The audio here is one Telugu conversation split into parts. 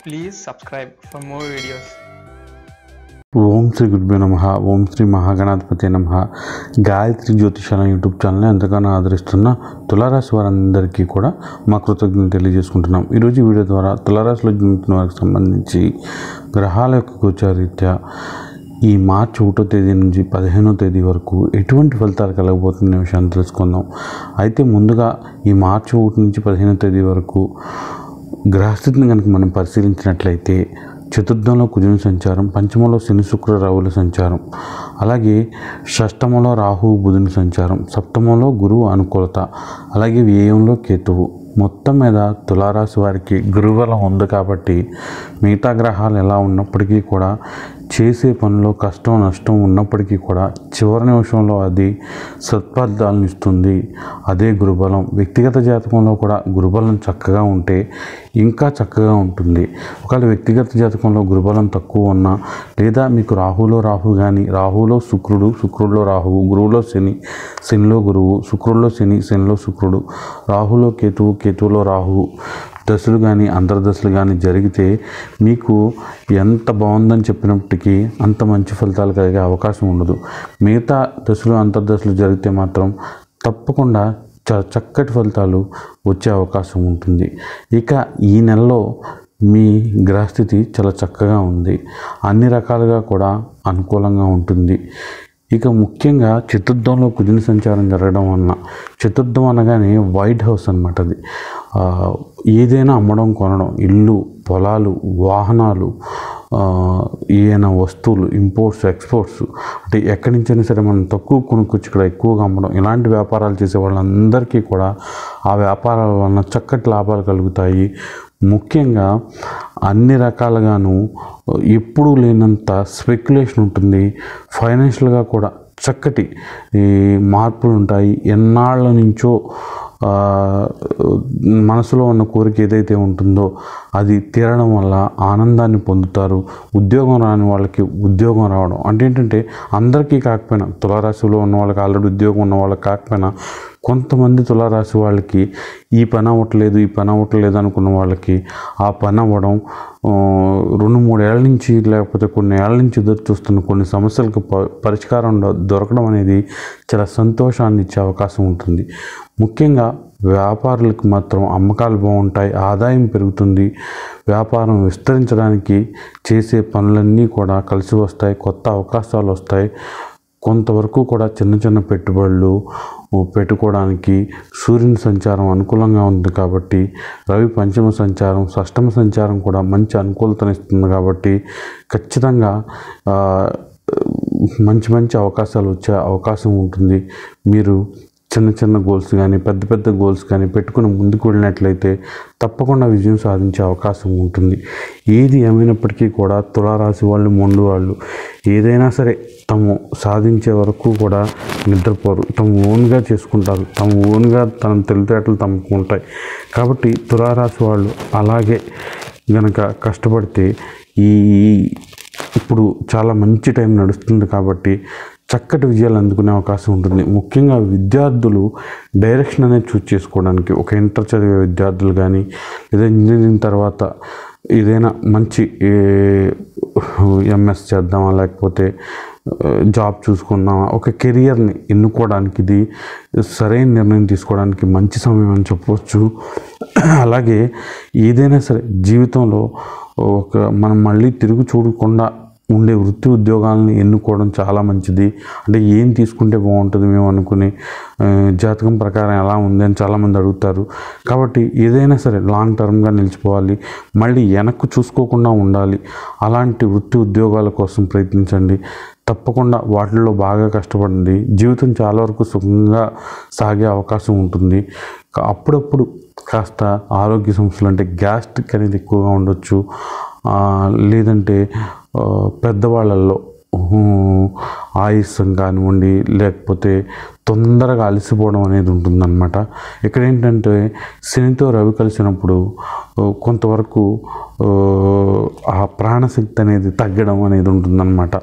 Please subscribe for more videos. ఓం శ్రీ గురుభ్యో నమః. ఓం శ్రీ మహాగణాధిపతి నమః. గాయత్రి జ్యోతిషాల యూట్యూబ్ ఛానల్ని ఎంతగానో ఆదరిస్తున్న తులారాశి వారందరికీ కూడా మా కృతజ్ఞతలు తెలియజేసుకుంటున్నాం. ఈరోజు ఈ వీడియో ద్వారా తులారాశిలో జన్మించిన వారికి సంబంధించి గ్రహాల యొక్క గోచారీత్యా ఈ మార్చి 1వ తేదీ నుంచి 15వ తేదీ వరకు ఎటువంటి ఫలితాలు కలగబోతున్న విషయాన్ని తెలుసుకుందాం. అయితే ముందుగా ఈ మార్చి 1 నుంచి 15వ తేదీ వరకు గ్రహస్థితిని కనుక మనం పరిశీలించినట్లయితే చతుర్థంలో కుజుని సంచారం, పంచమంలో శని శుక్ర రాహువుల సంచారం, అలాగే షష్టమంలో రాహు బుధుని సంచారం, సప్తమంలో గురువు అనుకూలత, అలాగే వ్యయంలో కేతువు. మొత్తం మీద తులారాశి వారికి గురుబలం ఉంది కాబట్టి మిగతా గ్రహాలు ఎలా ఉన్నప్పటికీ కూడా చేసే పనిలో కష్టం నష్టం ఉన్నప్పటికీ కూడా చివరి నిమిషంలో అది సత్ఫలితాలను ఇస్తుంది. అదే గురుబలం. వ్యక్తిగత జాతకంలో కూడా గురుబలం చక్కగా ఉంటే ఇంకా చక్కగా ఉంటుంది. ఒకవేళ వ్యక్తిగత జాతకంలో గురుబలం తక్కువ ఉన్నా, లేదా మీకు రాహులో రాహు కానీ, రాహులో శుక్రుడు, శుక్రుడిలో రాహువు, గురువులో శని, శనిలో గురువు, శుక్రుడిలో శని, శనిలో శుక్రుడు, రాహులో కేతువు, కేతువులో రాహువు దశలు కానీ అంతర్దశలు కానీ జరిగితే మీకు ఎంత బాగుందని చెప్పినప్పటికీ అంత మంచి ఫలితాలు కలిగే అవకాశం ఉండదు. మిగతా దశలు అంతర్దశలు జరిగితే మాత్రం తప్పకుండా చక్కటి ఫలితాలు వచ్చే అవకాశం ఉంటుంది. ఇక ఈ నెలలో మీ గ్రహస్థితి చాలా చక్కగా ఉంది, అన్ని రకాలుగా కూడా అనుకూలంగా ఉంటుంది. ఇక ముఖ్యంగా చతుర్థంలో కుజుని సంచారం జరగడం వలన, చతుర్థం అనగానే వైట్ హౌస్ అన్నమాట. అది ఏదైనా అమ్మడం కొనడం, ఇల్లు, పొలాలు, వాహనాలు, ఏదైనా వస్తువులు, ఇంపోర్ట్స్ ఎక్స్పోర్ట్స్, అంటే ఎక్కడి నుంచైనా సరే మనం తక్కువ కొనుక్కొచ్చి ఇక్కడ ఎక్కువగా అమ్మడం, ఇలాంటి వ్యాపారాలు చేసే వాళ్ళందరికీ కూడా ఆ వ్యాపారాల వలన చక్కటి లాభాలు కలుగుతాయి. ముఖ్యంగా అన్ని రకాలుగాను ఎప్పుడూ లేనంత స్పెక్యులేషన్ ఉంటుంది. ఫైనాన్షియల్గా కూడా చక్కటి మార్పులు ఉంటాయి. ఎన్నాళ్ళ నుంచో మనసులో ఉన్న కోరిక ఏదైతే ఉంటుందో అది తీరడం వల్ల ఆనందాన్ని పొందుతారు. ఉద్యోగం రాని వాళ్ళకి ఉద్యోగం రావడం, అంటే ఏంటంటే అందరికీ కాకపోయినా, తులారాశిలో ఉన్న వాళ్ళకి ఆల్రెడీ ఉద్యోగం ఉన్న వాళ్ళకి కాకపోయినా కొంతమంది తులారాశి వాళ్ళకి ఈ పని అవ్వట్లేదు, ఈ పని అవ్వట్లేదు అనుకున్న వాళ్ళకి ఆ పని అవ్వడం, 2-3 ఏళ్ళ నుంచి లేకపోతే కొన్ని ఏళ్ళ నుంచి ఎదురు చూస్తున్న కొన్ని సమస్యలకు పరిష్కారం దొరకడం అనేది చాలా సంతోషాన్ని ఇచ్చే అవకాశం ఉంటుంది. ముఖ్యంగా వ్యాపారులకు మాత్రం అమ్మకాలు బాగుంటాయి, ఆదాయం పెరుగుతుంది, వ్యాపారం విస్తరించడానికి చేసే పనులన్నీ కూడా కలిసి వస్తాయి, కొత్త అవకాశాలు వస్తాయి. కొంతవరకు కూడా చిన్న చిన్న పెట్టుబడులు పెట్టుకోవడానికి సూర్యుని సంచారం అనుకూలంగా ఉంది కాబట్టి, రవి పంచమ సంచారం, షష్టమ సంచారం కూడా మంచి అనుకూలతనిస్తుంది కాబట్టి ఖచ్చితంగా మంచి మంచి అవకాశాలు వచ్చే అవకాశం ఉంటుంది. మీరు చిన్న చిన్న గోల్స్ కానీ పెద్ద పెద్ద గోల్స్ కానీ పెట్టుకుని ముందుకు వెళ్ళినట్లయితే తప్పకుండా విజయం సాధించే అవకాశం ఉంటుంది. ఏది ఏమైనప్పటికీ కూడా తులారాశి వాళ్ళు, మొండు వాళ్ళు ఏదైనా సరే తాము సాధించే వరకు కూడా నిద్రపోరు. తమ ఓన్గా చేసుకుంటారు, తమ ఓన్గా తన తెలివితేటలు తమకు ఉంటాయి. కాబట్టి తులారాశి వాళ్ళు అలాగే గనక కష్టపడితే ఇప్పుడు చాలా మంచి టైం నడుస్తుంది కాబట్టి చక్కటి విజయాలు అందుకునే అవకాశం ఉంటుంది. ముఖ్యంగా విద్యార్థులు డైరెక్షన్ అనేది చూస్ చేసుకోవడానికి, ఒక ఇంటర్ చదివే విద్యార్థులు కానీ, లేదా ఇంజనీరింగ్ తర్వాత ఏదైనా మంచి ఎంఎస్ చేద్దామా, లేకపోతే జాబ్ చూసుకుందామా, ఒక కెరియర్ని ఎన్నుకోవడానికి ఇది సరైన నిర్ణయం తీసుకోవడానికి మంచి సమయం అని చెప్పవచ్చు. అలాగే ఏదైనా సరే జీవితంలో మనం మళ్ళీ తిరిగి చూడకుండా ఉండే వృత్తి ఉద్యోగాలను ఎన్నుకోవడం చాలా మంచిది. అంటే ఏం తీసుకుంటే బాగుంటుంది మేము అనుకుని జాతకం ప్రకారం ఎలా ఉంది అని చాలామంది అడుగుతారు. కాబట్టి ఏదైనా సరే లాంగ్ టర్మ్గా నిలిచిపోవాలి, మళ్ళీ వెనక్కు చూసుకోకుండా ఉండాలి. అలాంటి వృత్తి ఉద్యోగాల కోసం ప్రయత్నించండి. తప్పకుండా వాటిల్లో బాగా కష్టపడండి. జీవితం చాలా వరకు సుఖంగా సాగే అవకాశం ఉంటుంది. అప్పుడప్పుడు కాస్త ఆరోగ్య సమస్యలు, అంటే గ్యాస్ట్రిక్ అనేది ఎక్కువగా ఉండొచ్చు, లేదంటే పెద్దవాళ్ళల్లో ఆయుస్సం కానివ్వండి, లేకపోతే తొందరగా అలసిపోవడం అనేది ఉంటుందన్నమాట. ఇక్కడ ఏంటంటే శనితో రవి కలిసినప్పుడు కొంతవరకు ఆ ప్రాణశక్తి అనేది తగ్గడం అనేది ఉంటుందన్నమాట.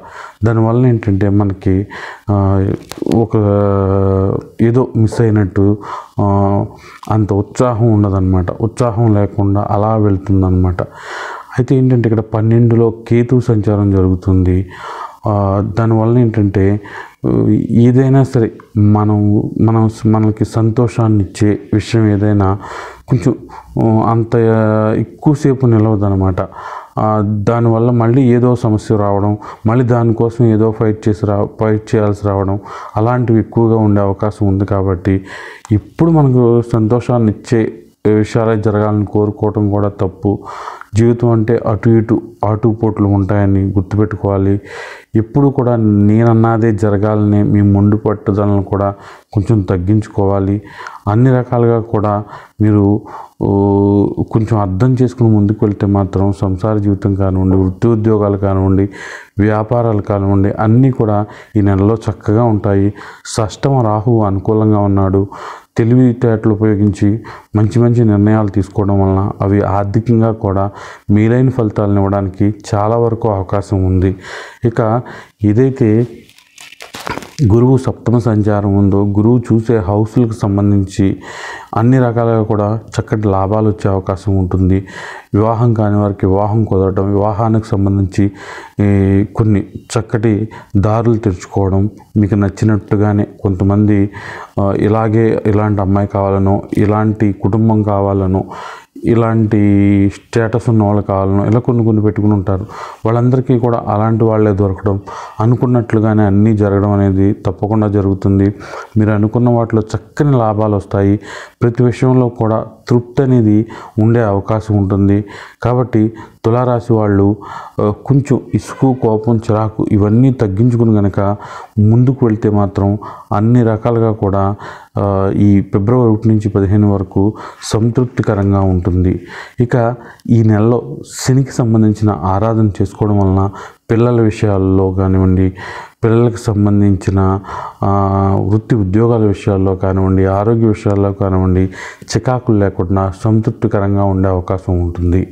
దానివల్ల ఏంటంటే మనకి ఒక ఏదో మిస్ అయినట్టు అంత ఉత్సాహం ఉండదన్నమాట. ఉత్సాహం లేకుండా అలా వెళ్తుందన్నమాట. అయితే ఏంటంటే ఇక్కడ 12లో కేతు సంచారం జరుగుతుంది. దానివల్ల ఏంటంటే ఏదైనా సరే మనకి సంతోషాన్ని ఇచ్చే విషయం ఏదైనా కొంచెం అంత ఎక్కువసేపు నిలవదనమాట. దానివల్ల మళ్ళీ ఏదో సమస్య రావడం, మళ్ళీ దానికోసం ఏదో ఫైట్ చేయాల్సి రావడం అలాంటివి ఎక్కువగా ఉండే అవకాశం ఉంది. కాబట్టి ఇప్పుడు మనకు సంతోషాన్ని ఇచ్చే విషయాలే జరగాలని కోరుకోవడం కూడా తప్పు. జీవితం అంటే అటు ఇటు ఆటుపోట్లు ఉంటాయని గుర్తుపెట్టుకోవాలి. ఎప్పుడు కూడా నేనన్నదే జరగాలని మీ మొండి పట్టుదలను కూడా కొంచెం తగ్గించుకోవాలి. అన్ని రకాలుగా కూడా మీరు కొంచెం అర్థం చేసుకుని ముందుకు వెళ్తే మాత్రం సంసార జీవితం కానివ్వండి, వృత్తి ఉద్యోగాలు కానివ్వండి, వ్యాపారాలు కానివ్వండి అన్నీ కూడా ఈ నెలలో చక్కగా ఉంటాయి. షష్టమ రాహువు అనుకూలంగా ఉన్నాడు. తెలివితేటలు ఉపయోగించి మంచి మంచి నిర్ణయాలు తీసుకోవడం వలన అవి ఆర్థికంగా కూడా మేలైన ఫలితాలను ఇవ్వడానికి చాలా వరకు అవకాశం ఉంది. ఇక ఏదైతే గురువు సప్తమ సంచారం ఉందో, గురువు చూసే హౌస్లకు సంబంధించి అన్ని రకాలుగా కూడా చక్కటి లాభాలు వచ్చే అవకాశం ఉంటుంది. వివాహం కాని వారికి వివాహం కుదరడం, వివాహానికి సంబంధించి కొన్ని చక్కటి దారులు తెరుచుకోవడం, మీకు నచ్చినట్టుగానే కొంతమంది ఇలాంటి అమ్మాయి కావాలనో, ఇలాంటి కుటుంబం కావాలనో, ఇలాంటి స్టేటస్ ఉన్న వాళ్ళు కావాలనో ఇలా కొన్ని పెట్టుకుని ఉంటారు. వాళ్ళందరికీ కూడా అలాంటి వాళ్ళే దొరకడం, అనుకున్నట్లుగానే అన్నీ జరగడం అనేది తప్పకుండా జరుగుతుంది. మీరు అనుకున్న వాటిలో చక్కని లాభాలు వస్తాయి. ప్రతి విషయంలో కూడా తృప్తి అనేది ఉండే అవకాశం ఉంటుంది. కాబట్టి తులారాశి వాళ్ళు కొంచెం ఇసుకు, కోపం, చిరాకు ఇవన్నీ తగ్గించుకుని కనుక ముందుకు వెళ్తే మాత్రం అన్ని రకాలుగా కూడా ఈ ఫిబ్రవరి 1 నుంచి 15 వరకు సంతృప్తికరంగా ఉంటుంది. ఇక ఈ నెలలో శనికి సంబంధించిన ఆరాధన చేసుకోవడం వలన పిల్లల విషయాల్లో కానివ్వండి, పిల్లలకు సంబంధించిన వృత్తి ఉద్యోగాల విషయాల్లో కానివ్వండి, ఆరోగ్య విషయాల్లో కానివ్వండి చికాకులు లేకుండా సంతృప్తికరంగా ఉండే అవకాశం ఉంటుంది.